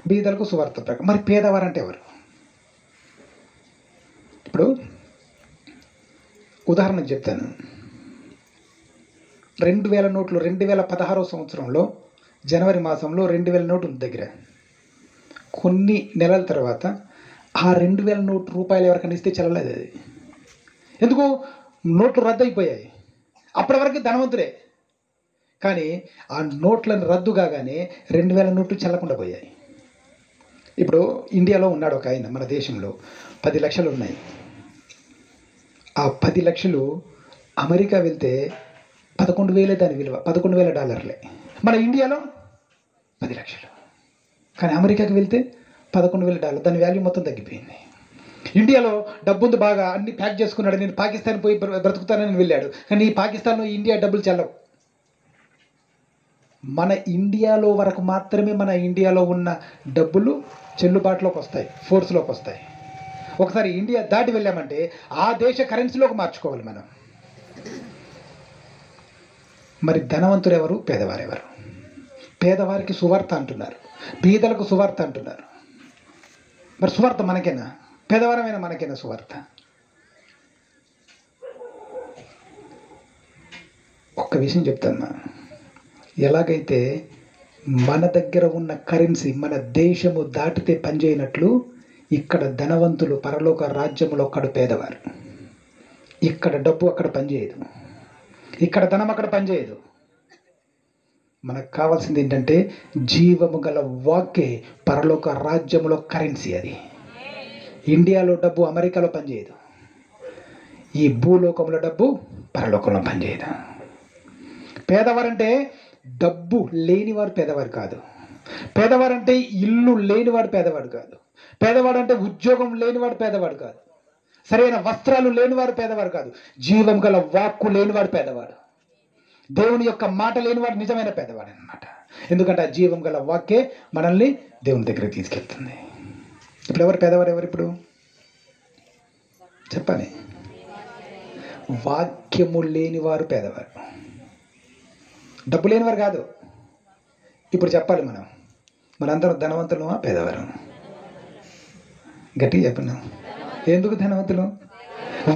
బీదలకు సువార్త ప్రకటన. మరి పేదవారు అంటే ఎవరు? ఇప్పుడు ఉదాహరణకు చెప్తాను. 2000 నోట్లు 2016 సంవత్సరంలో జనవరి మాసంలో 2000 నోటు ఉంది దగ్గర. కొన్ని నెలల తర్వాత ఆ 2000 నోటు రూపాయలు ఎవరికైనా ఇస్తే చెల్లలేదు అది. ఎందుకు? నోట్లు రద్దు అయిపోయాయి. అప్పటి వరకు ధనవంతులే, కానీ ఆ నోట్లను రద్దు కాగానే 2000 నోట్లు చెల్లకుండా పోయాయి. ఇప్పుడు ఇండియాలో ఉన్నాడు ఒక ఆయన, మన దేశంలో 10 లక్షలు ఉన్నాయి. ఆ 10 లక్షలు అమెరికా వెళ్తే 11,000 దాని విలువ, $11,000. మన ఇండియాలో 10 లక్షలు, కానీ అమెరికాకి వెళ్తే $11,000, దాని వాల్యూ మొత్తం తగ్గిపోయింది. ఇండియాలో డబ్బు ఉంది బాగా, అన్ని ప్యాక్ చేసుకున్నాడు, నేను పాకిస్తాన్ పోయి బ్రతుకుతానని వెళ్ళాడు, కానీ పాకిస్తాన్లో ఇండియా డబ్బులు చెల్లవు. మన ఇండియాలో వరకు మాత్రమే మన ఇండియాలో ఉన్న డబ్బులు చెల్లుబాటులోకి వస్తాయి, ఫోర్స్లోకి వస్తాయి. ఒకసారి ఇండియా దాటి వెళ్ళామంటే ఆ దేశ కరెన్సీలోకి మార్చుకోవాలి మనం. మరి ధనవంతులు ఎవరు, పేదవారు ఎవరు? పేదవారికి సువార్త అంటున్నారు, బీదలకు సువార్త అంటున్నారు. మరి సువార్త మనకేనా? పేదవారమైన మనకేనా సువార్త? ఒక్క విషయం చెప్తాను. ఎలాగైతే మన దగ్గర ఉన్న కరెన్సీ మన దేశము దాటితే పనిచేయనట్లు, ఇక్కడ ధనవంతులు పరలోక రాజ్యములో ఒక్కడు పేదవారు. ఇక్కడ డబ్బు అక్కడ పనిచేయదు, ఇక్కడ ధనం అక్కడ పనిచేయదు. మనకు కావాల్సింది ఏంటంటే జీవము గల వాక్కే పరలోక రాజ్యములో కరెన్సీ. అది ఇండియాలో డబ్బు అమెరికాలో పనిచేయదు, ఈ భూలోకంలో డబ్బు పరలోకంలో పనిచేయదు. పేదవారంటే డబ్బు లేనివారు పేదవారు కాదు. పేదవారంటే ఇల్లు లేనివాడు పేదవాడు కాదు. పేదవాడు అంటే ఉద్యోగం లేనివాడు పేదవాడు కాదు. సరైన వస్త్రాలు లేనివాడు పేదవాడు కాదు. జీవం గల వాక్కు లేనివాడు పేదవాడు. దేవుని యొక్క మాట లేనివాడు నిజమైన పేదవాడు అన్నమాట. ఎందుకంటే ఆ జీవం గల వాక్కే మనల్ని దేవుని దగ్గరికి తీసుకెళ్తుంది. ఇప్పుడు ఎవరు పేదవారు? ఎవరు ఇప్పుడు చెప్పాలి? వాక్యము లేనివారు పేదవారు, డబ్బు లేనివారు కాదు. ఇప్పుడు చెప్పాలి, మనందరం ధనవంతులమా పేదవారు? గట్టిగా చెప్పను. ఎందుకు ధనవంతులు?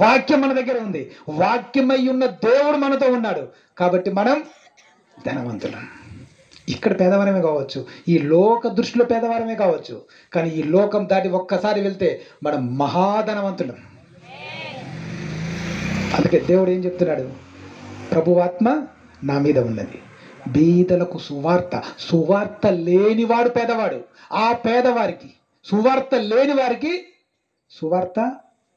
వాక్యం మన దగ్గర ఉంది, వాక్యమై ఉన్న దేవుడు మనతో ఉన్నాడు, కాబట్టి మనం ధనవంతులం. ఇక్కడ పేదవారమే కావచ్చు, ఈ లోక దృష్టిలో పేదవారమే కావచ్చు, కానీ ఈ లోకం దాటి ఒక్కసారి వెళ్తే మనం మహాధనవంతులం. అందుకే దేవుడు ఏం చెప్తున్నాడు? ప్రభువాత్మ నా మీద ఉన్నది, బీదలకు సువార్త. సువార్త లేనివాడు పేదవాడు. ఆ పేదవారికి, సువార్త లేని వారికి సువార్త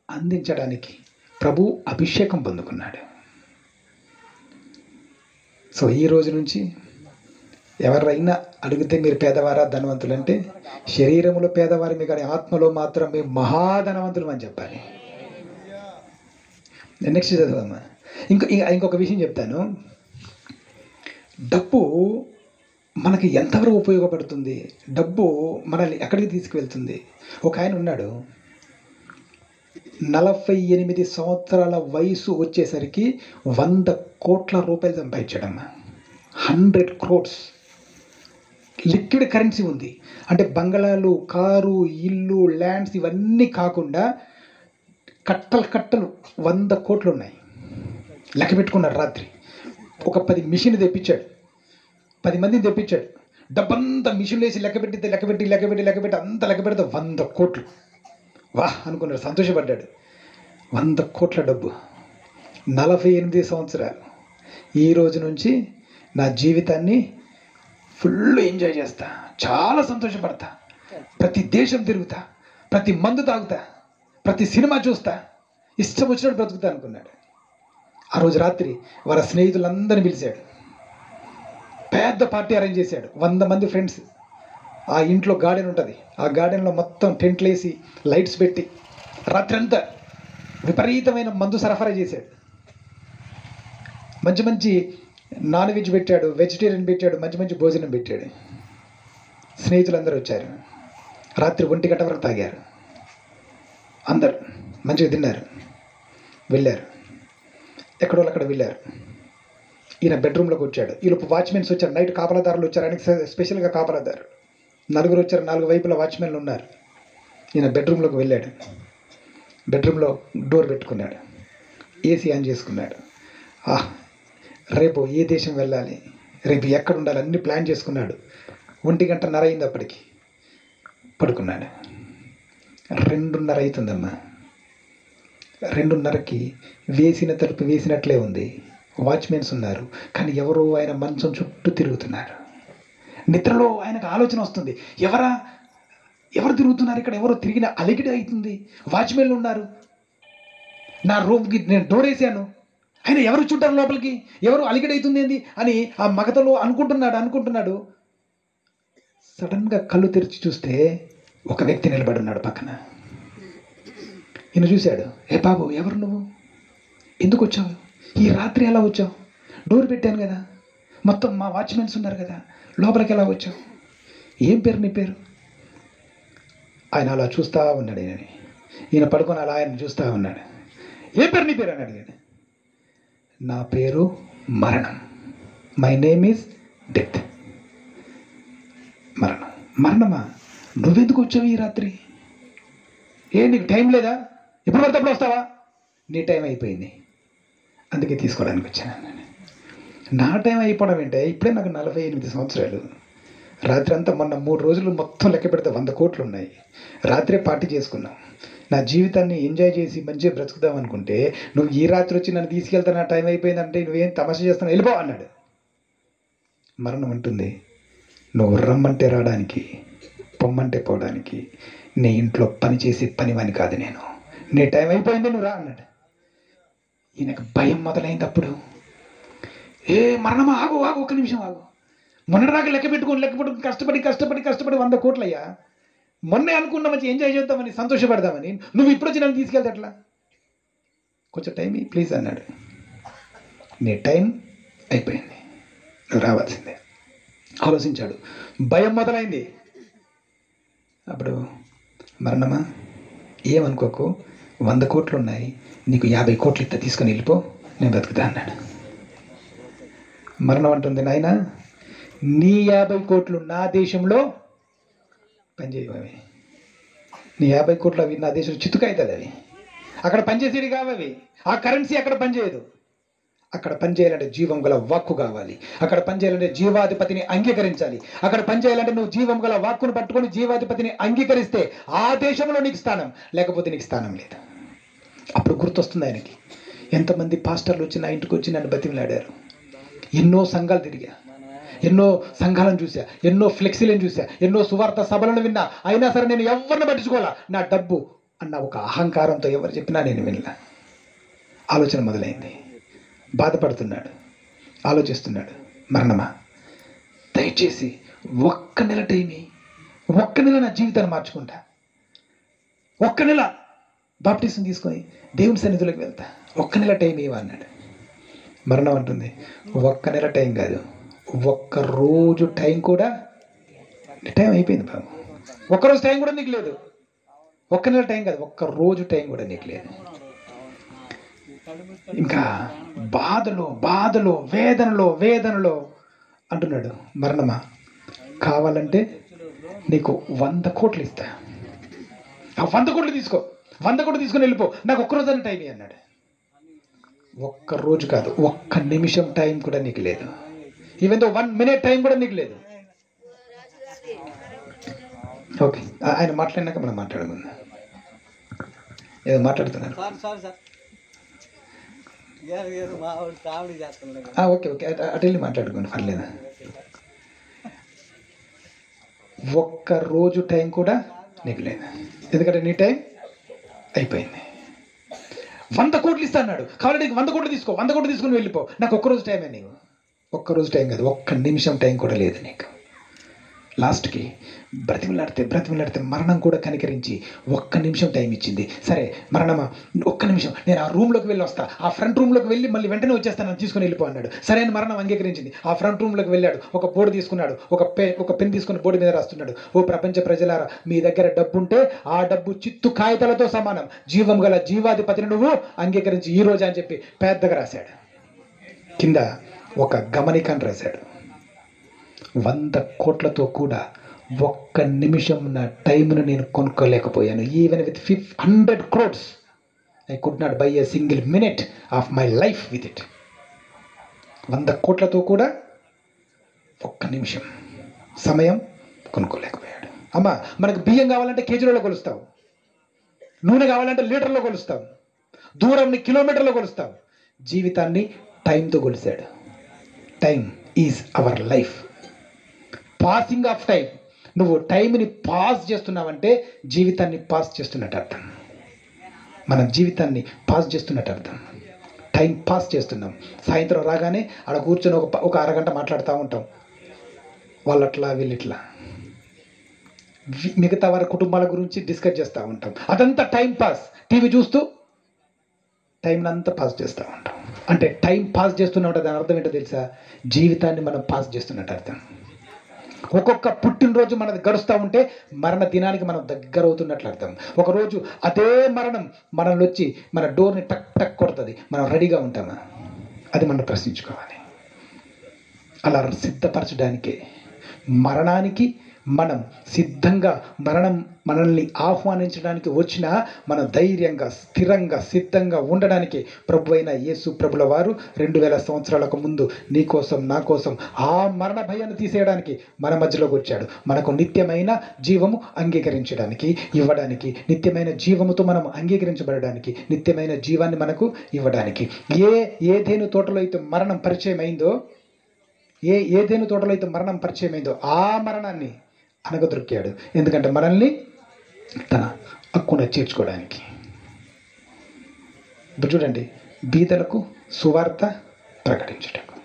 అందించడానికి ప్రభు అభిషేకం పొందుకున్నాడు. సో ఈ రోజు నుంచి ఎవరైనా అడిగితే మీరు పేదవారా ధనవంతులు అంటే, శరీరంలో పేదవారిని కానీ ఆత్మలో మాత్రం మేము మహాధనవంతులు అని చెప్పాలి. నెక్స్ట్ చదువుదామా. ఇంకొక విషయం చెప్తాను. డబ్బు మనకి ఎంతవరకు ఉపయోగపడుతుంది? డబ్బు మనల్ని ఎక్కడికి తీసుకువెళ్తుంది? ఒక ఆయన ఉన్నాడు, 48 సంవత్సరాల వయసు వచ్చేసరికి 100 కోట్ల రూపాయలు సంపాదించాడమ్మా. 100 crores లిక్విడ్ కరెన్సీ ఉంది. అంటే బంగళాలు, కారు, ఇల్లు, ల్యాండ్స్ ఇవన్నీ కాకుండా కట్టలు కట్టలు 100 కోట్లు ఉన్నాయి. లెక్క పెట్టుకున్నాడు రాత్రి. ఒక 10 మిషన్ తెప్పించాడు, 10 మందిని తెప్పించాడు. డబ్బంతా మిషన్లు వేసి లెక్క పెట్టి అంత లెక్క పెడితే 100 కోట్లు. వాహ్ అనుకున్నాడు, సంతోషపడ్డాడు. 100 కోట్ల డబ్బు, 48 సంవత్సరాలు. ఈ రోజు నుంచి నా జీవితాన్ని ఫుల్ ఎంజాయ్ చేస్తా, చాలా సంతోషపడతా, ప్రతి దేశం తిరుగుతా, ప్రతి మందు తాగుతా, ప్రతి సినిమా చూస్తా, ఇష్టం వచ్చినట్టు బ్రతుకుతా అనుకున్నాడు. ఆ రోజు రాత్రి వాళ్ళ స్నేహితులందరినీ పిలిచాడు, పెద్ద పార్టీ అరేంజ్ చేశాడు. 100 మంది ఫ్రెండ్స్. ఆ ఇంట్లో గార్డెన్ ఉంటుంది, ఆ గార్డెన్లో మొత్తం టెంట్లు వేసి లైట్స్ పెట్టి రాత్రి అంతా విపరీతమైన మందు సరఫరా చేశాడు. మంచి మంచి నాన్ వెజ్ పెట్టాడు, వెజిటేరియన్ పెట్టాడు, మంచి మంచి భోజనం పెట్టాడు. స్నేహితులందరూ వచ్చారు. రాత్రి 1 గంట వరకు తాగారు. అందరు మంచిగా తిన్నారు, వెళ్ళారు, ఎక్కడో అక్కడ వెళ్ళారు. ఈయన బెడ్రూమ్లోకి వచ్చాడు. ఈలోపు వాచ్మెన్స్ వచ్చారు, నైట్ కాపలాదారులు వచ్చారు, ఆయనకి స్పెషల్గా కాపలాదారు. నలుగురు వచ్చారు, 4 వైపుల వాచ్మెన్లు ఉన్నారు. ఈయన బెడ్రూమ్లోకి వెళ్ళాడు. బెడ్రూమ్లో డోర్ పెట్టుకున్నాడు, ఏసీ ఆన్ చేసుకున్నాడు. రేపు ఏ దేశం వెళ్ళాలి, రేపు ఎక్కడ ఉండాలి అన్నీ ప్లాన్ చేసుకున్నాడు. 1:30 అయింది అప్పటికి. పడుకున్నాడు. 2:30 అవుతుందమ్మా. 2:30కి వేసిన తలుపు వేసినట్లే ఉంది. వాచ్మెన్స్ ఉన్నారు, కానీ ఎవరో ఆయన మంచం చుట్టూ తిరుగుతున్నారు. నిద్రలో ఆయనకు ఆలోచన వస్తుంది, ఎవరు తిరుగుతున్నారు ఇక్కడ, ఎవరో తిరిగిన అలికిడి అవుతుంది. వాచ్మెన్లు ఉన్నారు, నా రూమ్కి నేను డోర్ వేసాను, ఆయన ఎవరు చుట్టారు లోపలికి, ఎవరు అలికిడి అవుతుంది ఏంది అని ఆ మగతలో అనుకుంటున్నాడు. సడన్గా కళ్ళు తెరిచి చూస్తే ఒక వ్యక్తి నిలబడి ఉన్నాడు పక్కన. ఈయన చూశాడు. ఏ బాబు, ఎవరు నువ్వు, ఎందుకు వచ్చావు, ఈ రాత్రి ఎలా వచ్చావు, డోర్ పెట్టాను కదా, మొత్తం మా వాచ్మెన్స్ ఉన్నారు కదా, లోపలికి ఎలా వచ్చావు, ఏం పేరు నీ పేరు? ఆయన అలా చూస్తూ ఉన్నాడు. ఈయన పడుకొని అలా ఆయన చూస్తూ ఉన్నాడు. ఏ పేరు నీ పేరు అని అడిగాడు. నా పేరు మరణం, మై నేమ్ ఈజ్ డెత్. మరణమా, నువ్వెందుకు వచ్చావు ఈ రాత్రి, నీకు టైం లేదా, ఎప్పుడు పడితే అప్పుడు వస్తావా, నీ టైం అయిపోయింది, అందుకే తీసుకోవడానికి వచ్చాను. నా టైం అయిపోవడం ఏంటే, ఇప్పుడే నాకు 48 సంవత్సరాలు. రాత్రి అంతా మొన్న 3 రోజులు మొత్తం లెక్క పెడితే 100 కోట్లు ఉన్నాయి. రాత్రే పార్టీ చేసుకున్నాం. నా జీవితాన్ని ఎంజాయ్ చేసి మంచిగా బ్రతుకుదాం అనుకుంటే నువ్వు ఈ రాత్రి వచ్చి నన్ను తీసుకెళ్తా, నా టైం అయిపోయిందంటే నువ్వేం తమాషా చేస్తున్నావు, వెళ్ళిపో అన్నాడు. మరణం అంటుంది, నువ్వు రమ్మంటే రావడానికి, పొమ్మంటే పోవడానికి, నీ ఇంట్లో పని చేసి పనివాని కాదు నేను, నీ టైం అయిపోయింది, నువ్వు రా అన్నాడు. ఈయనకు భయం మొదలైంది. అప్పుడు మరణమా, ఆగు ఒక్క నిమిషం ఆగు, మొన్నటిదాకా లెక్క పెట్టుకుని కష్టపడి 100 కోట్లయ్యా, మొన్నే అనుకున్న మంచి ఎంజాయ్ చేద్దామని, సంతోషపడదామని, నువ్వు ఇప్పుడు వచ్చి నన్ను తీసుకెళ్తే అట్లా, కొంచెం టైం ప్లీజ్ అన్నాడు. నీ టైం అయిపోయింది, నువ్వు రావాల్సిందే. ఆలోచించాడు, భయం మొదలైంది. అప్పుడు మరణమా, ఏమనుకోకు, 100 కోట్లు ఉన్నాయి, నీకు 50 కోట్లు ఇస్తా, తీసుకొని వెళ్ళిపో, నేను బతుకుతా అన్నాడు. మరణం అంటుంది, నాయన నీ 50 కోట్లు నా దేశంలో పనిచేయవు, అవి నీ 50 కోట్లు అవి నా దేశంలో చితుకు అవుతుంది, అవి అక్కడ పనిచేసేది కావవి, ఆ కరెన్సీ అక్కడ పనిచేయదు. అక్కడ పనిచేయాలంటే జీవం గల వాక్కు కావాలి, అక్కడ పనిచేయాలంటే జీవాధిపతిని అంగీకరించాలి, అక్కడ పనిచేయాలంటే నువ్వు జీవం గల వాక్కును పట్టుకొని జీవాధిపతిని అంగీకరిస్తే ఆ దేశంలో నీకు స్థానం, లేకపోతే నీకు స్థానం లేదు. అప్పుడు గుర్తొస్తుంది ఆయనకి, ఎంతమంది పాస్టర్లు వచ్చి నా ఇంటికి వచ్చి నన్ను బతిమలాడారు, ఎన్నో సంఘాలు తిరిగా, ఎన్నో సంఘాలను చూసా, ఎన్నో ఫ్లెక్సీలను చూసా, ఎన్నో సువార్త సభలను విన్నా, అయినా సరే నేను ఎవరిని పట్టించుకోవాలా, నా డబ్బు అన్న ఒక అహంకారంతో ఎవరు చెప్పినా నేను వినలా. ఆలోచన మొదలైంది. బాధపడుతున్నాడు, ఆలోచిస్తున్నాడు. మరణమా, దయచేసి 1 నెల టైం, 1 నెల నా జీవితాన్ని మార్చుకుంటా, 1 నెల బాప్టిజం తీసుకొని దేవుని సన్నిధిలోకి వెళ్తా, 1 నెల టైం అన్నాడు. మరణం అంటుంది, 1 నెల టైం కాదు, 1 రోజు టైం కూడా, టైం అయిపోయింది బాబు, 1 రోజు టైం కూడా నీకు లేదు, 1 నెల టైం కాదు, 1 రోజు టైం కూడా నీకు లేదు. ఇంకా బాధలో వేదనలో అంటున్నాడు, మరణమా, కావాలంటే నీకు 100 కోట్లు ఇస్తా, ఆ 100 కోట్లు తీసుకో, 100 కోట్లు తీసుకొని వెళ్ళిపో, నాకు 1 రోజు టైం అన్నాడు. 1 రోజు కాదు, 1 నిమిషం టైం కూడా నీకు లేదు, ఈవెన్ దో 1 మినిట్ టైం కూడా నీకు లేదు. ఓకే, ఆయన మాట్లాడినాక మనం మాట్లాడుకుందాం. ఏదో మాట్లాడుతున్నారు. ఓకే అటు వెళ్ళి మాట్లాడుకోండి, పర్లేదు. 1 రోజు టైం కూడా నీకు లేదు, ఎందుకంటే నీ టైం అయిపోయింది. 100 కోట్లు ఇస్తా అన్నాడు, కావాలంటే 100 కోట్లు తీసుకో, 100 కోట్లు తీసుకుని వెళ్ళిపో, నాకు 1 రోజు టైమే, నీకు 1 రోజు టైం కాదు, 1 నిమిషం టైం కూడా లేదు నీకు. లాస్ట్కి బ్రతిమలాడితే మరణం కూడా కనికరించి 1 నిమిషం టైం ఇచ్చింది. సరే మరణమా, 1 నిమిషం, నేను ఆ రూమ్లోకి వెళ్ళి వస్తా, ఆ ఫ్రంట్ రూమ్లోకి వెళ్ళి మళ్ళీ వెంటనే వచ్చేస్తాను, నన్ను తీసుకొని వెళ్ళిపో అన్నాడు. సరే అని మరణం అంగీకరించింది. ఆ ఫ్రంట్ రూమ్లోకి వెళ్ళాడు, ఒక బోర్డు తీసుకున్నాడు, ఒక పెన్ తీసుకుని బోర్డు మీద రాస్తున్నాడు, ఓ ప్రపంచ ప్రజలారా, మీ దగ్గర డబ్బు ఉంటే ఆ డబ్బు చిత్తు కాగితాలతో సమానం, జీవం గల జీవాధిపతిని నువ్వు అంగీకరించి ఈ రోజు అని చెప్పి పెద్దగా రాశాడు. కింద ఒక గమనికను రాశాడు, 100 కోట్లతో కూడా ఒక్క నిమిషం నా టైంను నేను కొనుక్కోలేకపోయాను. Even with 100 crores I could not buy a single minute of my life with it. 100 కోట్లతో కూడా ఒక్క నిమిషం సమయం కొనుక్కోలేకపోయాడు. అమ్మా, మనకు బియ్యం కావాలంటే కేజీలలో కొలుస్తావు, నూనె కావాలంటే లీటర్లో కొలుస్తావు, దూరంని కిలోమీటర్లో కొలుస్తావు. జీవితాన్ని టైంతో కొలిశాడు. Time is our life. Passing of time. నువ్వు టైంని పాస్ చేస్తున్నావంటే జీవితాన్ని పాస్ చేస్తున్నట్టు అర్థం. మనం జీవితాన్ని పాస్ చేస్తున్నట్టు అర్థం. టైం పాస్ చేస్తున్నాం. సాయంత్రం రాగానే అక్కడ కూర్చొని ఒక అరగంట మాట్లాడుతూ ఉంటాం, వాళ్ళట్లా వీళ్ళిట్లా, మిగతా వారి కుటుంబాల గురించి డిస్కస్ చేస్తూ ఉంటాం. అదంతా టైం పాస్. టీవీ చూస్తూ టైంని అంతా పాస్ చేస్తూ ఉంటాం. అంటే టైం పాస్ చేస్తున్నామంటే దాని అర్థం ఏంటో తెలుసా? జీవితాన్ని మనం పాస్ చేస్తున్నట్టు అర్థం. ఒక్కొక్క పుట్టినరోజు మనది గడుస్తూ ఉంటే మరణ దినానికి మనం దగ్గర అవుతున్నట్లు అర్థం. ఒకరోజు అదే మరణం మనల్ని వచ్చి మన డోర్ని టక్ టక్ కొడుతుంది. మనం రెడీగా ఉంటామా? అది మనం ప్రశ్నించుకోవాలి. అలా సిద్ధపరచడానికే మరణానికి మనం సిద్ధంగా, మరణం మనల్ని ఆహ్వానించడానికి వచ్చిన మనం ధైర్యంగా, స్థిరంగా, సిద్ధంగా ఉండడానికి ప్రభు అయిన యేసు ప్రభుల వారు 2000 సంవత్సరాలకు ముందు నీ కోసం, నా కోసం ఆ మరణ భయాన్ని తీసేయడానికి మన మధ్యలోకి వచ్చాడు. మనకు నిత్యమైన జీవము అంగీకరించడానికి, ఇవ్వడానికి, నిత్యమైన జీవముతో మనం అంగీకరించబడడానికి, నిత్యమైన జీవాన్ని మనకు ఇవ్వడానికి. ఏదేను తోటలో అయితే మరణం పరిచయం అయిందో, ఏదేను తోటలో అయితే మరణం పరిచయం అయిందో ఆ మరణాన్ని అనగదొరికాడు. ఎందుకంటే మనల్ని తన హక్కున చేర్చుకోవడానికి. ఇప్పుడు చూడండి, బీదలకు సువార్త ప్రకటించటకు.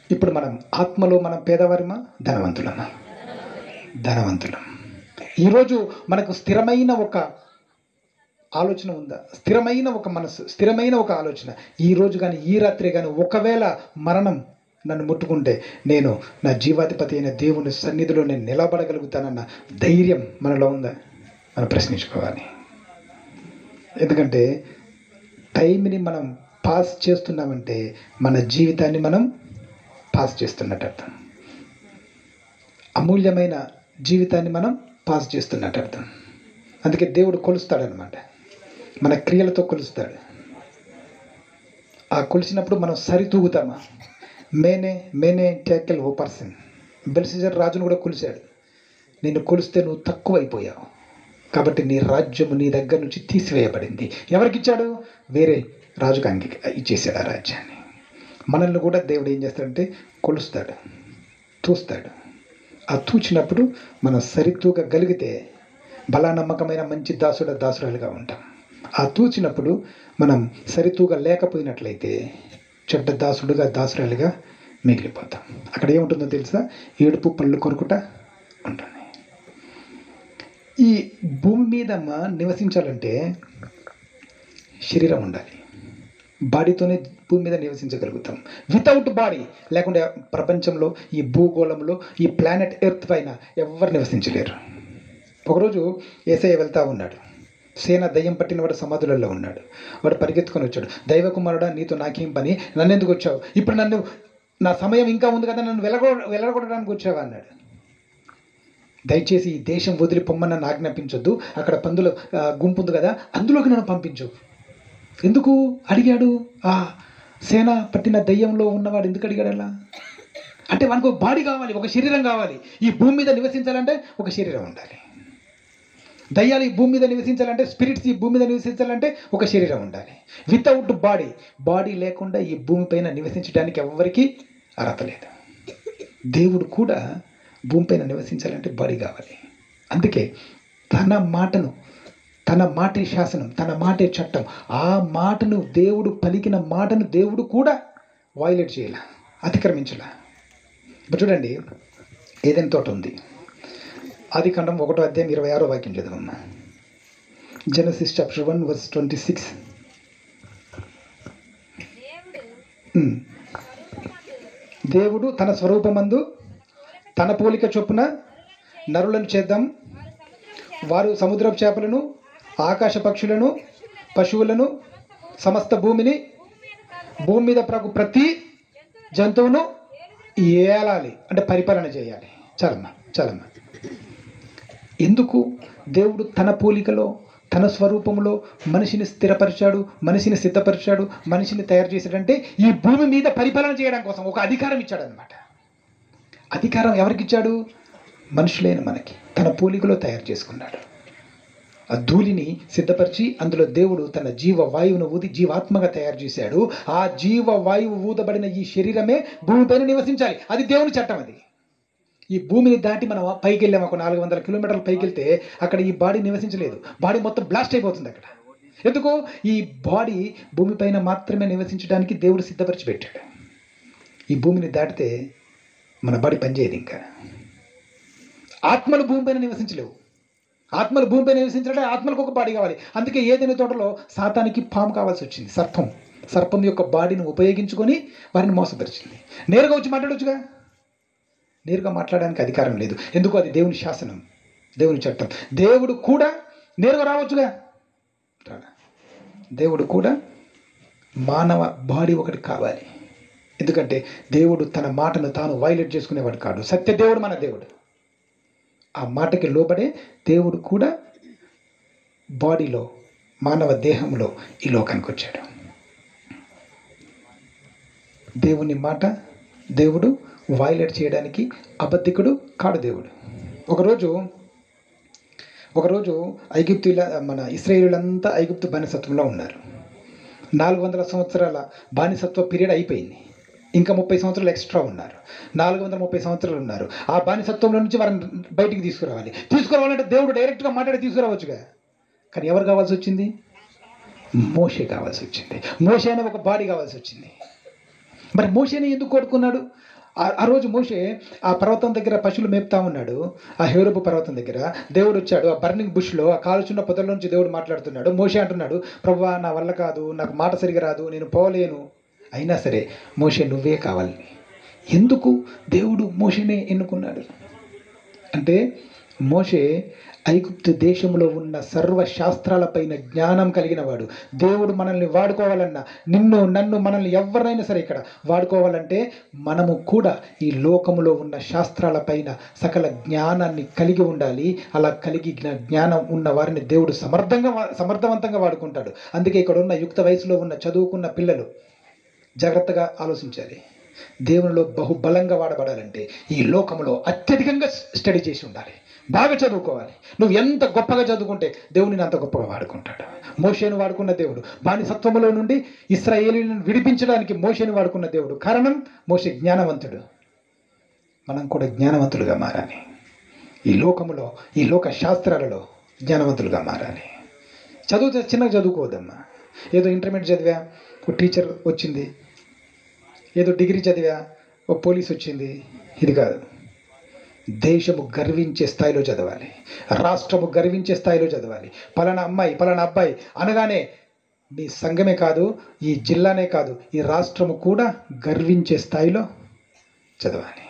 ఇప్పుడు మనం ఆత్మలో మనం పేదవారిమా, ధనవంతులమా? ధనవంతులం. ఈరోజు మనకు స్థిరమైన ఒక ఆలోచన ఉందా? స్థిరమైన ఒక మనసు, స్థిరమైన ఒక ఆలోచన. ఈరోజు కానీ, ఈ రాత్రి కానీ ఒకవేళ మరణం నన్ను ముట్టుకుంటే నేను నా జీవాధిపతి అయిన దేవుని సన్నిధిలో నేను నిలబడగలుగుతానన్న ధైర్యం మనలో ఉందా? మనం ప్రశ్నించుకోవాలి. ఎందుకంటే టైంని మనం పాస్ చేస్తున్నామంటే మన జీవితాన్ని మనం పాస్ చేస్తున్నట్టు అర్థం. అమూల్యమైన జీవితాన్ని మనం పాస్ చేస్తున్నట్టు అర్థం. అందుకే దేవుడు కొలుస్తాడనమాట, మన క్రియలతో కొలుస్తాడు. ఆ కొలిసినప్పుడు మనం సరితూగుతామా? మేనే ట్యాకెల్ ఓ పర్సన్. బెల్షస్సర్ రాజును కూడా కొలిశాడు. నిన్ను కొలిస్తే నువ్వు తక్కువైపోయావు, కాబట్టి నీ రాజ్యము నీ దగ్గర నుంచి తీసివేయబడింది. ఎవరికి ఇచ్చాడు? వేరే రాజుకు ఇచ్చేసాడు ఆ రాజ్యాన్ని. మనల్ని కూడా దేవుడు ఏం చేస్తాడంటే కొలుస్తాడు, తూస్తాడు. ఆ తూచినప్పుడు మనం సరితూగగలిగితే బలానమ్మకమైన మంచి దాసురాలుగా ఉంటాం. ఆ తూచినప్పుడు మనం సరితూగా లేకపోయినట్లయితే చెడ్డ దాసురాలుగా మిగిలిపోతాం. అక్కడ ఏముంటుందో తెలుసా? ఏడుపు, పళ్ళు కొరుకుట ఉంటుంది. ఈ భూమి మీద నివసించాలంటే శరీరం ఉండాలి. బాడీతోనే భూమి మీద నివసించగలుగుతాం. వితౌట్ బాడీ లేకుండా ప్రపంచంలో, ఈ భూగోళంలో, ఈ ప్లానెట్ ఎర్త్ పైన ఎవరు నివసించలేరు. ఒకరోజు యేసయ్య వెళ్తూ ఉన్నాడు. సేన దయ్యం పట్టిన వాడు సమాధులలో ఉన్నాడు. వాడు పరిగెత్తుకొని వచ్చాడు. దైవ కుమారుడా, నీతో నాకేం పని? నన్ను ఎందుకు వచ్చావు? ఇప్పుడు నా సమయం ఇంకా ఉంది కదా, నన్ను వెళ్ళగొట్టడానికి వచ్చావా అన్నాడు. దయచేసి ఈ దేశం వదిలి పొమ్మని నన్ను ఆజ్ఞాపించొద్దు. అక్కడ పందుల గుంపు ఉంది కదా, అందులోకి నన్ను పంపించు. ఎందుకు అడిగాడు? ఆ సేన పట్టిన దయ్యంలో ఉన్నవాడు ఎందుకు అడిగాడు అలా? అంటే మనకు బాడీ కావాలి, ఒక శరీరం కావాలి. ఈ భూమి మీద నివసించాలంటే ఒక శరీరం ఉండాలి. దయ్యాలు ఈ భూమి మీద నివసించాలంటే, స్పిరిట్స్ ఈ భూమి మీద నివసించాలంటే ఒక శరీరం ఉండాలి. వితౌట్ బాడీ లేకుండా ఈ భూమిపైన నివసించడానికి ఎవరికి అర్హత లేదు. దేవుడు కూడా భూమిపైన నివసించాలంటే బాడీ కావాలి. అందుకే తన మాటే శాసనం, తన మాటే చట్టం. ఆ మాటను, దేవుడు పలికిన మాటను దేవుడు కూడా వయలేట్ చేయాల, అతిక్రమించాల. ఇప్పుడు చూడండి, ఏదైనా తోట ఉంది. ఆదికాండం 1వ అధ్యాయం 26వ వాక్యం చదవమ్మా. Genesis chapter 1 verse 26. దేవుడు తన స్వరూపమందు తన పోలిక చొప్పున నరులను చేద్దాం, వారు సముద్రపు చేపలను, ఆకాశ పక్షులను, పశువులను, సమస్త భూమి మీద ప్రతి జంతువును ఏలాలి, అంటే పరిపాలన చేయాలి. చాలమ్మా. ఎందుకు దేవుడు తన పోలికలో తన స్వరూపంలో మనిషిని స్థిరపరిచాడు, మనిషిని సిద్ధపరిచాడు, మనిషిని తయారు చేశాడంటే ఈ భూమి మీద పరిపాలన చేయడం కోసం ఒక అధికారం ఇచ్చాడు అనమాట. అధికారం ఎవరికి ఇచ్చాడు? మనుషులైన మనకి తన పోలికలో తయారు చేసుకున్నాడు. ఆ ధూళిని సిద్ధపరిచి అందులో దేవుడు తన జీవవాయువును ఊది జీవాత్మగా తయారు చేశాడు. ఆ జీవవాయువు ఊదబడిన ఈ శరీరమే భూమిపైన నివసించాలి. అది దేవుని చట్టం. అది ఈ భూమిని దాటి మనం పైకి వెళ్ళాము, ఒక 400 కిలోమీటర్ల పైకి వెళ్తే అక్కడ ఈ బాడీ నివసించలేదు. బాడీ మొత్తం బ్లాస్ట్ అయిపోతుంది అక్కడ. ఎందుకు? ఈ బాడీ భూమిపైన మాత్రమే నివసించడానికి దేవుడు సిద్ధపరిచి పెట్టాడు. ఈ భూమిని దాటితే మన బాడీ పనిచేయదు. ఇంకా ఆత్మలు భూమిపైన నివసించలేవు. ఆత్మలు భూమిపైన నివసించాలంటే ఆత్మలకు ఒక బాడీ కావాలి. అందుకే ఏదైనా తోటలో సాతానికి పాము కావాల్సి వచ్చింది. సర్పం యొక్క బాడీని ఉపయోగించుకొని వారిని మోసపరిచింది. నేరుగా వచ్చి మాట్లాడవచ్చుగా. నేరుగా మాట్లాడడానికి అధికారం లేదు. ఎందుకు? అది దేవుని శాసనం, దేవుని చట్టం. దేవుడు కూడా నేరుగా రావచ్చుగా. దేవుడు కూడా మానవ బాడీ ఒకటి కావాలి. ఎందుకంటే దేవుడు తన మాటను తాను వైలేట్ చేసుకునేవాడు కాదు. సత్యదేవుడు మన దేవుడు. ఆ మాటకి లోబడే దేవుడు కూడా బాడీలో, మానవ దేహంలో ఈ లోకానికి వచ్చాడు. దేవుని మాట దేవుడు వైలేట్ చేయడానికి అబద్ధికుడు కాడు దేవుడు. ఒకరోజు మన ఇశ్రాయేలులంతా ఐగుప్తు బానిసత్వంలో ఉన్నారు. 400 సంవత్సరాల బానిసత్వ పీరియడ్ అయిపోయింది. ఇంకా 30 సంవత్సరాలు ఎక్స్ట్రా ఉన్నారు. 430 సంవత్సరాలు ఉన్నారు. ఆ బానిసత్వంలో నుంచి వారిని బయటికి తీసుకురావాలంటే దేవుడు డైరెక్ట్గా మాట్లాడి తీసుకురావచ్చుగా. కానీ ఎవరు కావాల్సి వచ్చింది? మోషే కావాల్సి వచ్చింది. మోషే అనే ఒక బాడీ కావాల్సి వచ్చింది. మరి మోషేని ఎందుకు కోరుకున్నాడు? ఆ రోజు మోషే ఆ పర్వతం దగ్గర పశువులు మేపుతా ఉన్నాడు. ఆ హేరోబు పర్వతం దగ్గర దేవుడు వచ్చాడు. ఆ బర్నింగ్ బుష్లో, ఆ కాలుచున్న పొదల నుంచి దేవుడు మాట్లాడుతున్నాడు. మోషే అంటున్నాడు, ప్రభువా నా వల్ల కాదు, నాకు మాట సరిగా రాదు, నేను పోలేను. అయినా సరే మోషే నువ్వే కావాలి. ఎందుకు దేవుడు మోషేనే ఎన్నుకున్నాడు అంటే, మోషే ఐగుప్తు దేశంలో ఉన్న సర్వశాస్త్రాలపైన జ్ఞానం కలిగిన వాడు. దేవుడు మనల్ని వాడుకోవాలన్నా, నన్ను మనల్ని ఎవరినైనా సరే ఇక్కడ వాడుకోవాలంటే మనము కూడా ఈ లోకములో ఉన్న శాస్త్రాలపైన సకల జ్ఞానాన్ని కలిగి ఉండాలి. అలా కలిగిన జ్ఞానం ఉన్న వారిని దేవుడు సమర్థవంతంగా వాడుకుంటాడు. అందుకే ఇక్కడ ఉన్న యుక్త వయసులో ఉన్న చదువుకున్న పిల్లలు జాగ్రత్తగా ఆలోచించాలి. దేవునిలో బహుబలంగా వాడబడాలంటే ఈ లోకంలో అత్యధికంగా స్టడీ చేసి ఉండాలి, బాగా చదువుకోవాలి. నువ్వు ఎంత గొప్పగా చదువుకుంటే దేవునిని అంత గొప్పగా వాడుకుంటాడు. మోషేను వాడుకున్న దేవుడు బానిసత్వములో నుండి ఇశ్రాయేలీయులను విడిపించడానికి మోషేను వాడుకున్న దేవుడు. కారణం మోషే జ్ఞానవంతుడు. మనం కూడా జ్ఞానవంతులుగా మారాలి. ఈ లోకములో, ఈ లోక శాస్త్రాలలో జ్ఞానవంతులుగా మారాలి. చిన్నగా చదువుకోవద్దమ్మా. ఏదో ఇంటర్మీడియట్ చదివా, ఒక టీచర్ వచ్చింది, ఏదో డిగ్రీ చదివా, ఓ పోలీస్ వచ్చింది, ఇది కాదు. దేశము గర్వించే స్థాయిలో చదవాలి, రాష్ట్రము గర్వించే స్థాయిలో చదవాలి. పలానా అమ్మాయి, పలానా అబ్బాయి అనగానే మీ సంఘమే కాదు, ఈ జిల్లానే కాదు, ఈ రాష్ట్రము కూడా గర్వించే స్థాయిలో చదవాలి.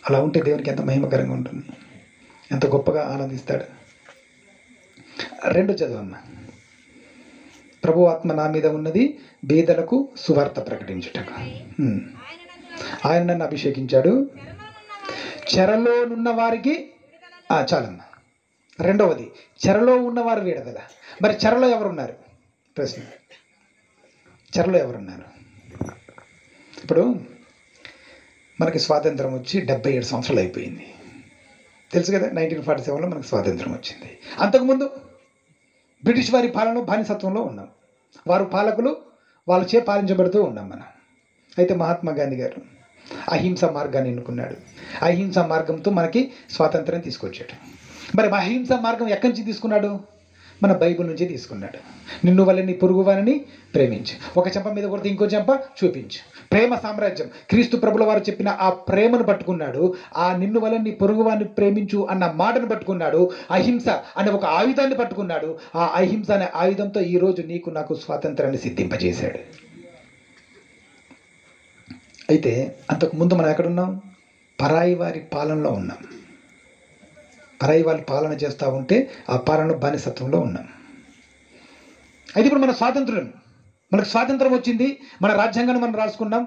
అలా ఉంటే దేవునికి ఎంత మహిమకరంగా ఉంటుంది, ఎంత గొప్పగా ఆనందిస్తాడు. 2 చదవమ్మా. ప్రభు ఆత్మ నా మీద ఉన్నది, బీదలకు సువార్త ప్రకటించుటకు. ఆయన నన్ను అభిషేకించాడు, చెరలోనున్న వారికి. చాలమ్మా. 2వది, చెరలో ఉన్నవారు విడుదల. మరి చెరలో ఎవరున్నారు? ప్రశ్న. చెరలో ఎవరున్నారు? ఇప్పుడు మనకి స్వాతంత్రం వచ్చి 77 సంవత్సరాలు అయిపోయింది, తెలుసు కదా. 1947లో మనకు స్వాతంత్రం వచ్చింది. అంతకుముందు బ్రిటిష్ వారి పాలన, బానిసత్వంలో ఉన్నాం. వారు పాలకులు, వాళ్ళచే పాలించబడుతూ ఉన్నాం మనం. అయితే మహాత్మా గాంధీ గారు అహింస మార్గాన్ని ఎన్నుకున్నాడు. అహింస మార్గంతో మనకి స్వాతంత్రం తీసుకొచ్చాడు. మరి అహింస మార్గం ఎక్కడి నుంచి తీసుకున్నాడు? మన బైబిల్ నుంచి తీసుకున్నాడు. నిన్ను వల్ల నీ పొరుగు వారిని ప్రేమించు, ఒక చెంప మీద కొడితే ఇంకో చెంప చూపించు. ప్రేమ సామ్రాజ్యం, క్రీస్తు ప్రభుల వారు చెప్పిన ఆ ప్రేమను పట్టుకున్నాడు. ఆ నిన్ను వల్ల నీ పొరుగు వారిని ప్రేమించు అన్న మాటను పట్టుకున్నాడు. అహింస అనే ఒక ఆయుధాన్ని పట్టుకున్నాడు. ఆ అహింస అనే ఆయుధంతో ఈరోజు నీకు నాకు స్వాతంత్రాన్ని సిద్ధింపజేశాడు. అయితే అంతకుముందు మనం ఎక్కడున్నాం? పరాయి వారి పాలనలో ఉన్నాం. పరాయి వాళ్ళు పాలన చేస్తూ ఉంటే ఆ పాలన బానిసత్వంలో ఉన్నాం. అయితే ఇప్పుడు మనకు స్వాతంత్రం వచ్చింది, మన రాజ్యాంగాన్ని మనం రాసుకున్నాం,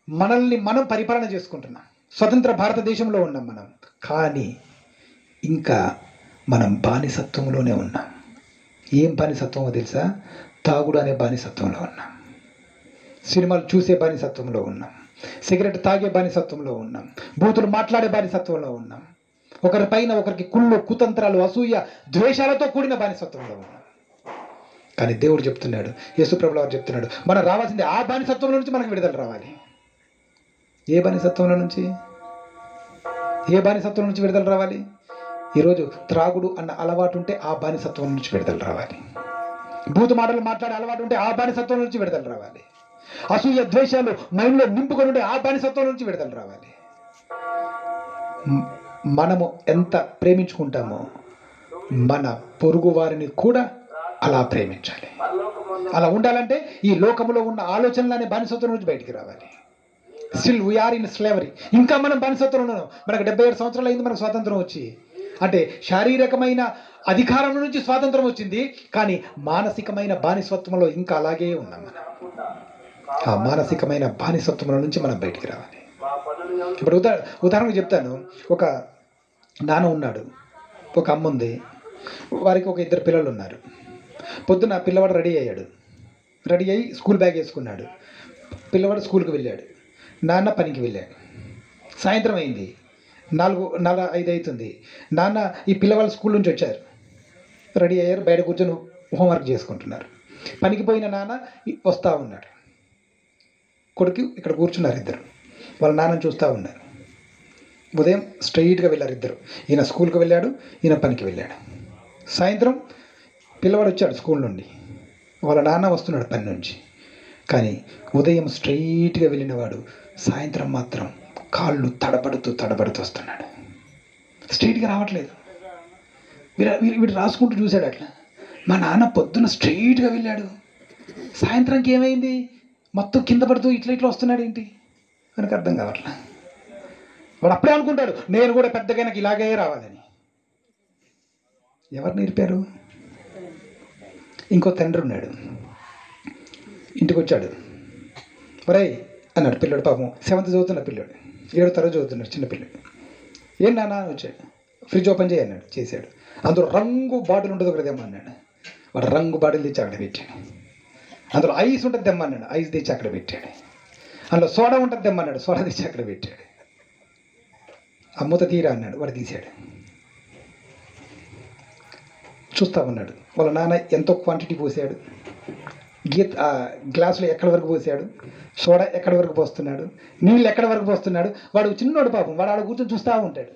మనల్ని మనం పరిపాలన చేసుకుంటున్నాం, స్వతంత్ర భారతదేశంలో ఉన్నాం మనం. కానీ ఇంకా మనం బానిసత్వంలోనే ఉన్నాం. ఏం బానిసత్వమో తెలుసా? తాగుడు అనే బానిసత్వంలో ఉన్నాం, సినిమాలు చూసే బానిసత్వంలో ఉన్నాం, సిగరెట్ తాగే బానిసత్వంలో ఉన్నాం, బూతులు మాట్లాడే బానిసత్వంలో ఉన్నాం, ఒకరి పైన ఒకరికి కుళ్ళు, కుతంత్రాలు, అసూయ, ద్వేషాలతో కూడిన బానిసత్వంలో ఉన్నాం. కానీ దేవుడు చెప్తున్నాడు, యేసుప్రభుల వారు చెప్తున్నాడు, మనం రావాల్సింది ఆ బానిసత్వంలో నుంచి మనకు విడుదల రావాలి. ఏ బానిసత్వంలో నుంచి? ఏ బానిసత్వం నుంచి విడుదల రావాలి? ఈరోజు త్రాగుడు అన్న అలవాటు ఉంటే ఆ బానిసత్వం నుంచి విడుదల రావాలి. భూత మాటలు మాట్లాడే అలవాటు ఉంటే ఆ బానిసత్వం నుంచి విడుదల రావాలి. అసూయ ద్వేషాలు మైండ్లో నింపుకొని ఉంటే ఆ బానిసత్వం నుంచి విడుదల రావాలి. మనము ఎంత ప్రేమించుకుంటామో మన పొరుగు వారిని కూడా అలా ప్రేమించాలి. అలా ఉండాలంటే ఈ లోకంలో ఉన్న ఆలోచనలు అనే బానిసత్వం నుంచి బయటికి రావాలి. Still we are in slavery. ఇంకా మనం బానిసత్వంలో ఉన్నాం. మనకు 77 సంవత్సరాలు అయింది మనకు స్వాతంత్రం వచ్చి. అంటే శారీరకమైన అధికారం నుంచి స్వాతంత్రం వచ్చింది, కానీ మానసికమైన బానిసత్వంలో ఇంకా అలాగే ఉన్నాం మనం. ఆ మానసికమైన బానిసత్వంలో నుంచి మనం బయటికి రావాలి. ఇప్పుడు ఉదాహరణకు చెప్తాను. ఒక నాన్న ఉన్నాడు, ఒక అమ్మ ఉంది, వారికి ఒక 2 పిల్లలు ఉన్నారు. పొద్దున పిల్లవాడు రెడీ అయ్యాడు, రెడీ అయ్యి స్కూల్ బ్యాగ్ వేసుకున్నాడు. పిల్లవాడు స్కూల్కి వెళ్ళాడు, నాన్న పనికి వెళ్ళాడు. సాయంత్రం అయింది, 4:05 అవుతుంది. నాన్న ఈ పిల్లవాళ్ళు స్కూల్ నుంచి వచ్చారు, రెడీ అయ్యారు, బయట కూర్చొని హోంవర్క్ చేసుకుంటున్నారు. పనికి పోయిన నాన్న వస్తూ ఉన్నాడు, కొడుకు ఇక్కడ కూర్చున్నారు ఇద్దరు, వాళ్ళ నాన్నని చూస్తూ ఉన్నారు. ఉదయం స్ట్రైట్గా వెళ్ళారు ఇద్దరు, ఈయన స్కూల్కి వెళ్ళాడు, ఈయన పనికి వెళ్ళాడు. సాయంత్రం పిల్లవాడు వచ్చాడు స్కూల్ నుండి, వాళ్ళ నాన్న వస్తున్నాడు పని నుంచి. కానీ ఉదయం స్ట్రైట్గా వెళ్ళినవాడు సాయంత్రం మాత్రం కాళ్ళు తడబడుతూ వస్తున్నాడు. స్ట్రైట్గా రావట్లేదు. వీడు రాసుకుంటూ చూశాడు అట్లా, మా నాన్న పొద్దున స్ట్రైట్గా వెళ్ళాడు, సాయంత్రంకి ఏమైంది మొత్తం కింద పడుతూ ఇట్లా వస్తున్నాడు ఏంటి మనకు అర్థం కావట్లా. వాడు అప్పుడే అనుకుంటాడు నేను కూడా పెద్దగా నాకు ఇలాగే రావాలని. ఎవరు నేర్పారు? ఇంకో తండ్రి ఉన్నాడు, ఇంటికి వచ్చాడు. ఒరేయ్ అన్నాడు పిల్లడు, పాపం 7th చదువుతున్న పిల్లడు, 7వ తరగతి చదువుతున్నాడు చిన్న పిల్లడు. ఏం నాన్న అని వచ్చాడు, ఫ్రిడ్జ్ ఓపెన్ చేయి అన్నాడు, చేశాడు. అందులో రంగు బాటిల్ ఉంటుంది ఒకటి తెమ్మన్నాడు, వాడు రంగు బాటిల్ తెచ్చి అక్కడ పెట్టాడు. అందులో ఐస్ ఉంటుంది తెమ్మన్నాడు, ఐస్ తెచ్చి అక్కడ పెట్టాడు. అందులో సోడా ఉంటుంది తెమ్మన్నాడు, సోడా తెచ్చి అక్కడ పెట్టాడు. ఆ మూత తీరా అన్నాడు, వాడు తీశాడు. చూస్తా ఉన్నాడు, వాళ్ళ నాన్న ఎంతో క్వాంటిటీ పోసాడు, గ్లాసులో ఎక్కడి వరకు పోసాడు, సోడా ఎక్కడి వరకు పోస్తున్నాడు, నీళ్ళు ఎక్కడి వరకు పోస్తున్నాడు. వాడు చిన్నోడు పాపం, వాడు ఆడ కూర్చొని చూస్తూ ఉంటాడు.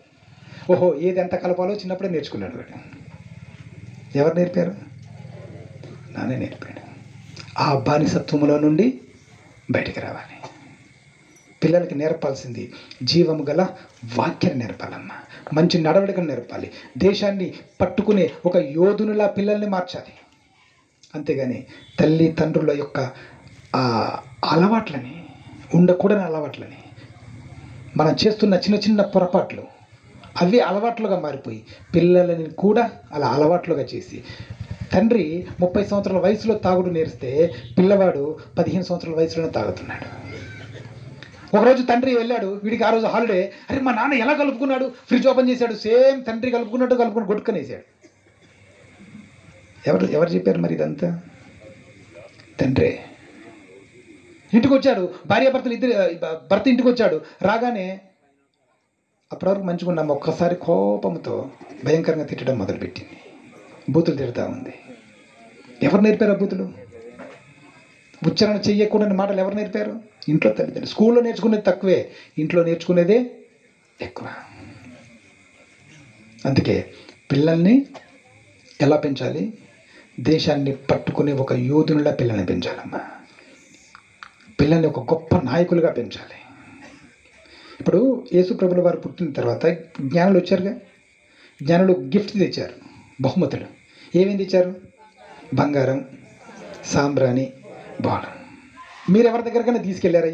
ఓహో ఏది ఎంత కలపాలో చిన్నప్పుడే నేర్చుకున్నాడు వాడు. ఎవరు నేర్పారు? నానే నేర్పాడు. ఆ బానిసత్వంలో నుండి బయటికి రావాలి. పిల్లలకి నేర్పాల్సింది జీవము గల వాక్యాన్ని నేర్పాలమ్మా, మంచి నడవడికను నేర్పాలి, దేశాన్ని పట్టుకునే ఒక యోధునిలా పిల్లల్ని మార్చాలి. అంతేగాని తల్లి తండ్రుల యొక్క ఆ అలవాట్లని, ఉండకూడని అలవాట్లని, మనం చేస్తున్న చిన్న చిన్న పొరపాట్లు అవి అలవాట్లుగా మారిపోయి పిల్లలని కూడా అలా అలవాట్లుగా చేసి, తండ్రి 30 సంవత్సరాల వయసులో తాగుడు నేర్స్తే పిల్లవాడు 15 సంవత్సరాల వయసులోనే తాగుతున్నాడు. ఒకరోజు తండ్రి వెళ్ళాడు, వీడికి ఆ రోజు హాలిడే, అరే మా నాన్న ఎలా కలుపుకున్నాడు, ఫ్రిడ్జ్ ఓపెన్ చేశాడు, సేమ్ తండ్రి కలుపుకుని కొట్టుకునేసాడు. ఎవరు చెప్పారు మరి ఇదంతా? తండ్రే. ఇంటికి వచ్చాడు, భర్త ఇంటికి వచ్చాడు, రాగానే అప్పటివరకు మంచిగా ఉన్నాము, ఒక్కసారి కోపంతో భయంకరంగా తిట్టడం మొదలుపెట్టింది, బూతులు తిడతా ఉంది. ఎవరు నేర్పారు ఆ బూతులు? ఉచ్చారణ చెయ్యకూడని మాటలు ఎవరు నేర్పారు? ఇంట్లో తల్లిదండ్రులు. స్కూల్లో నేర్చుకునేది తక్కువే, ఇంట్లో నేర్చుకునేదే ఎక్కువ. అందుకే పిల్లల్ని ఎలా పెంచాలి? దేశాన్ని పట్టుకునే ఒక యోధునిలా పిల్లల్ని పెంచాలమ్మా. పిల్లల్ని ఒక గొప్ప నాయకులుగా పెంచాలి. ఇప్పుడు యేసు ప్రభుల వారు పుట్టిన తర్వాత జ్ఞానులు వచ్చారుగా, జ్ఞానులు గిఫ్ట్ తెచ్చారు, బహుమతులు. ఏమేమి తెచ్చారు? బంగారం, సాంబ్రాణి, బాణం. మీరు ఎవరి దగ్గరకన్నా తీసుకెళ్లారా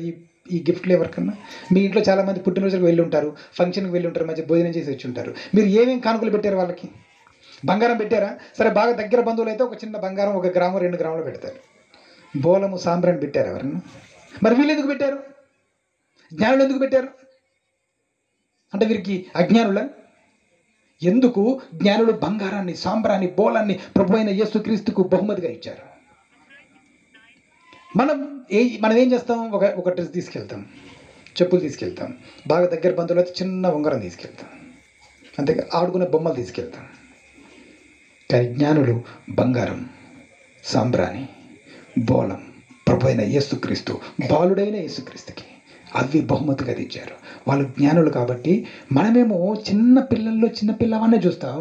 ఈ గిఫ్ట్లు? ఎవరికన్నా మీ ఇంట్లో చాలామంది పుట్టినరోజులకు వెళ్ళి ఉంటారు, ఫంక్షన్కి వెళ్ళి ఉంటారు, మంచి భోజనం చేసి వచ్చి ఉంటారు. మీరు ఏమేమి కానుకలు పెట్టారు వాళ్ళకి? బంగారం పెట్టారా? సరే, బాగా దగ్గర బంధువులు అయితే ఒక చిన్న బంగారం 1 గ్రాము 2 గ్రాములు పెడతారు. బోలము, సాంబ్రాన్ని పెట్టారు ఎవరన్నా? మరి వీళ్ళు ఎందుకు పెట్టారు? జ్ఞానులు ఎందుకు పెట్టారు? అంటే వీరికి అజ్ఞానుల? ఎందుకు? జ్ఞానులు బంగారాన్ని, సాంబ్రాన్ని, బోలాన్ని ప్రభు అయిన యేసుక్రీస్తుకు బహుమతిగా ఇచ్చారు. మనం ఏం చేస్తాం? ఒక డ్రెస్ తీసుకెళ్తాం, చెప్పులు తీసుకెళ్తాం, బాగా దగ్గర బంధువులు అయితే చిన్న ఉంగరం తీసుకెళ్తాం, అంతే ఆడుకునే బొమ్మలు తీసుకెళ్తాం. కానీ జ్ఞానులు బంగారం, సాంబ్రాణి, బోలం ప్రభు అయిన యేసుక్రీస్తు, బాలుడైన యేసుక్రీస్తుకి అవి బహుమతిగా తెచ్చారు. వాళ్ళు జ్ఞానులు కాబట్టి మనమేమో చిన్న పిల్లవాడినే చూస్తాం.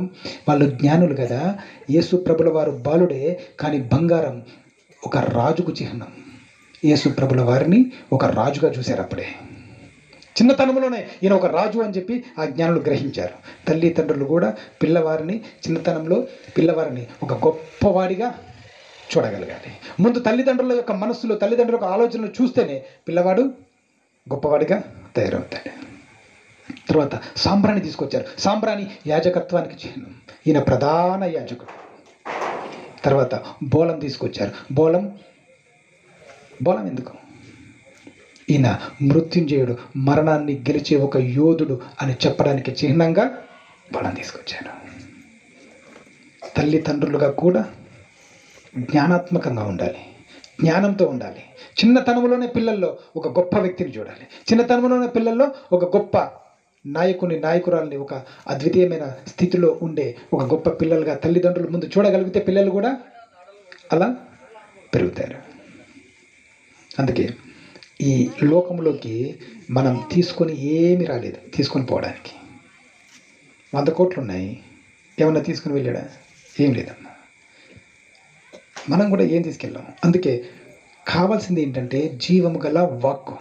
వాళ్ళు జ్ఞానులు కదా. యేసు ప్రభుల వారు బాలుడే, కానీ బంగారం ఒక రాజుకు చిహ్నం. యేసు ప్రభుల వారిని ఒక రాజుగా చూశారు. అప్పుడే చిన్నతనంలోనే ఈయన ఒక రాజు అని చెప్పి ఆ జ్ఞానులు గ్రహించారు. తల్లిదండ్రులు కూడా చిన్నతనంలో పిల్లవారిని ఒక గొప్పవాడిగా చూడగలగాలి. ముందు తల్లిదండ్రుల యొక్క మనస్సులో, తల్లిదండ్రుల యొక్క ఆలోచనలు చూస్తేనే పిల్లవాడు గొప్పవాడిగా తయారవుతాడు. తర్వాత సాంబ్రాణి తీసుకొచ్చారు. సాంబ్రాణి యాజకత్వానికి చిహ్నం. ఈయన ప్రధాన యాజకుడు. తర్వాత బోలం తీసుకొచ్చారు. బోలం ఎందుకు? ఈయన మృత్యుంజయుడు, మరణాన్ని గెలిచే ఒక యోధుడు అని చెప్పడానికి చిహ్నంగా బోలం తీసుకొచ్చారు. తల్లిదండ్రులుగా కూడా జ్ఞానాత్మకంగా ఉండాలి, జ్ఞానంతో ఉండాలి. చిన్నతనంలోనే పిల్లల్లో ఒక గొప్ప వ్యక్తిని చూడాలి. చిన్నతనంలోనే పిల్లల్లో ఒక గొప్ప నాయకురాలని, ఒక అద్వితీయమైన స్థితిలో ఉండే ఒక గొప్ప పిల్లలుగా తల్లిదండ్రులు ముందు చూడగలిగితే పిల్లలు కూడా అలా పెరుగుతారు. అందుకే ఈ లోకంలోకి మనం తీసుకొని ఏమీ రాలేదు, తీసుకొని పోవడానికి. 100 కోట్లు ఉన్నాయి, ఏమన్నా తీసుకుని వెళ్ళాడా? ఏం లేదమ్మా. మనం కూడా ఏం తీసుకెళ్ళాం. అందుకే కావాల్సింది ఏంటంటే జీవము గల వాక్కు.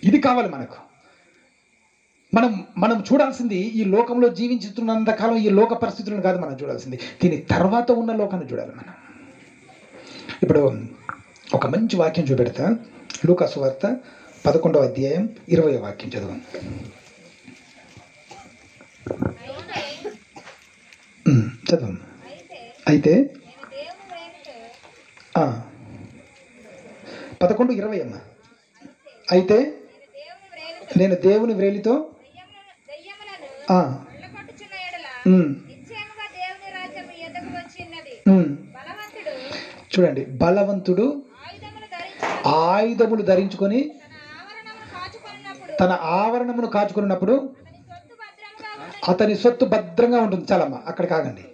ఇది కావాలి మనకు. మనం చూడాల్సింది ఈ లోకంలో జీవించుతున్నంతకాలం ఈ లోక పరిస్థితులను కాదు మనం చూడాల్సింది, దీని తర్వాత ఉన్న లోకాన్ని చూడాలి మనం. ఇప్పుడు ఒక మంచి వాక్యం చూపెడతా. లూకా సువార్త 11వ అధ్యాయం 20వ వాక్యం చదువు. చదువు. అయితే 11:20 అమ్మా. అయితే నేను దేవుని వ్రేలితో చూడండి, బలవంతుడు ఆయుధములు ధరించుకొని తన ఆవరణమును కాచుకున్నప్పుడు అతని సొత్తు భద్రంగా ఉంటుంది. చాలమ్మా, అక్కడ కాగండి.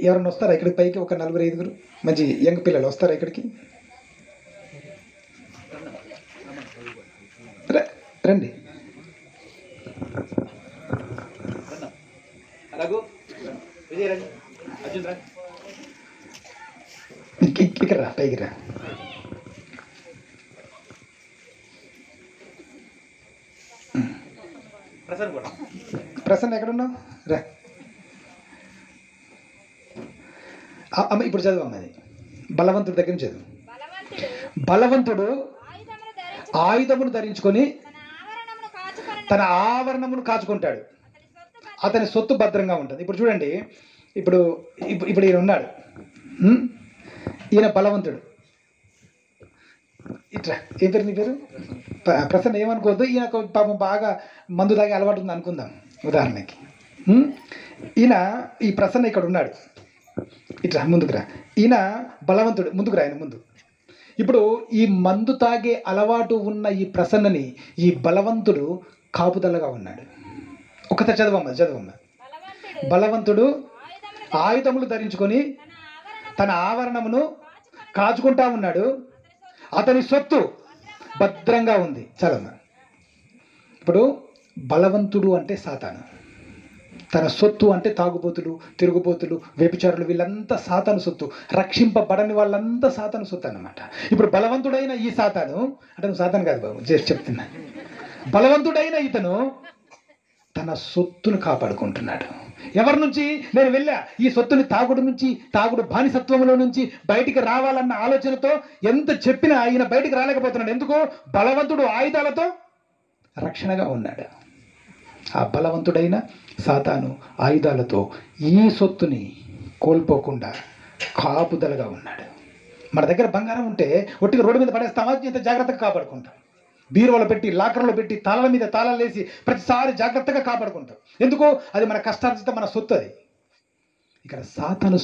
ఎవరన్నా వస్తారా ఇక్కడికి? పైకి ఒక 4-5 మంచి యంగ్ పిల్లలు వస్తారా ఇక్కడికి? రండి. ఇక్కడ రా, పైకి రా. ప్రసన్న ఎక్కడున్నావు? రా అమ్మ. ఇప్పుడు చదువు అది బలవంతుడి దగ్గర నుంచి చదువు. బలవంతుడు ఆయుధమును ధరించుకొని తన ఆవరణమును కాచుకుంటాడు, అతని సొత్తు భద్రంగా ఉంటుంది. ఇప్పుడు చూడండి, ఇప్పుడు ఈయన ఉన్నాడు, ఈయన బలవంతుడు. ఇట్లా ఏం పేరు? నీ పేరు? ప్రసన్న. ఏమనుకోవద్దు, ఈయనకు పాపం బాగా మందు తాగే అలవాటు ఉంది అనుకుందాం ఉదాహరణకి. ఈయన ఈ ప్రసన్న ఇక్కడ ఉన్నాడు. ఇట్లా ముందుకురా. ఈయన బలవంతుడు. ముందుకురా, ఆయన ముందు. ఇప్పుడు ఈ మందు తాగే అలవాటు ఉన్న ఈ ప్రసన్నని ఈ బలవంతుడు కాపుదలగా ఉన్నాడు. ఒకసారి చదవమ్మ. బలవంతుడు ఆయుధములు ధరించుకొని తన ఆవరణమును కాచుకుంటా ఉన్నాడు, అతని సొత్తు భద్రంగా ఉంది. చాలమ్మా. ఇప్పుడు బలవంతుడు అంటే సాతాను, తన సొత్తు అంటే తాగుబోతులు, తిరుగుబోతులు, వ్యభిచారులు, వీళ్ళంతా సాతాను సొత్తు. రక్షింపబడని వాళ్ళంతా సాతాను సొత్తు అన్నమాట. ఇప్పుడు బలవంతుడైన ఈ సాతాను అంటే, నువ్వు సాతాను కాదు బాబు, చేసి చెప్తున్నా, బలవంతుడైన ఇతను తన సొత్తును కాపాడుకుంటున్నాడు. ఎవరి నుంచి? నేను వెళ్ళా ఈ సొత్తుని తాగుడు బానిసత్వంలో నుంచి బయటికి రావాలన్న ఆలోచనతో ఎంత చెప్పినా ఈయన బయటికి రాలేకపోతున్నాడు. ఎందుకు? బలవంతుడు ఆయుధాలతో రక్షణగా ఉన్నాడు. ఆ బలవంతుడైన సాతాను ఆయుధాలతో ఈ సొత్తుని కోల్పోకుండా కాపుదలగా ఉన్నాడు. మన దగ్గర బంగారం ఉంటే ఒట్టిగా రోడ్డు మీద పడేస్తామా? ఇంత జాగ్రత్తగా కాపాడుకుంటాం. బీరువాలో పెట్టి, లాకర్లో పెట్టి, తాళాల మీద తాళాలు వేసి ప్రతిసారి జాగ్రత్తగా కాపాడుకుంటాం. ఎందుకు? అది మన కష్టార్జిత, మన సొత్తు. అది ఇక్కడ సాతాను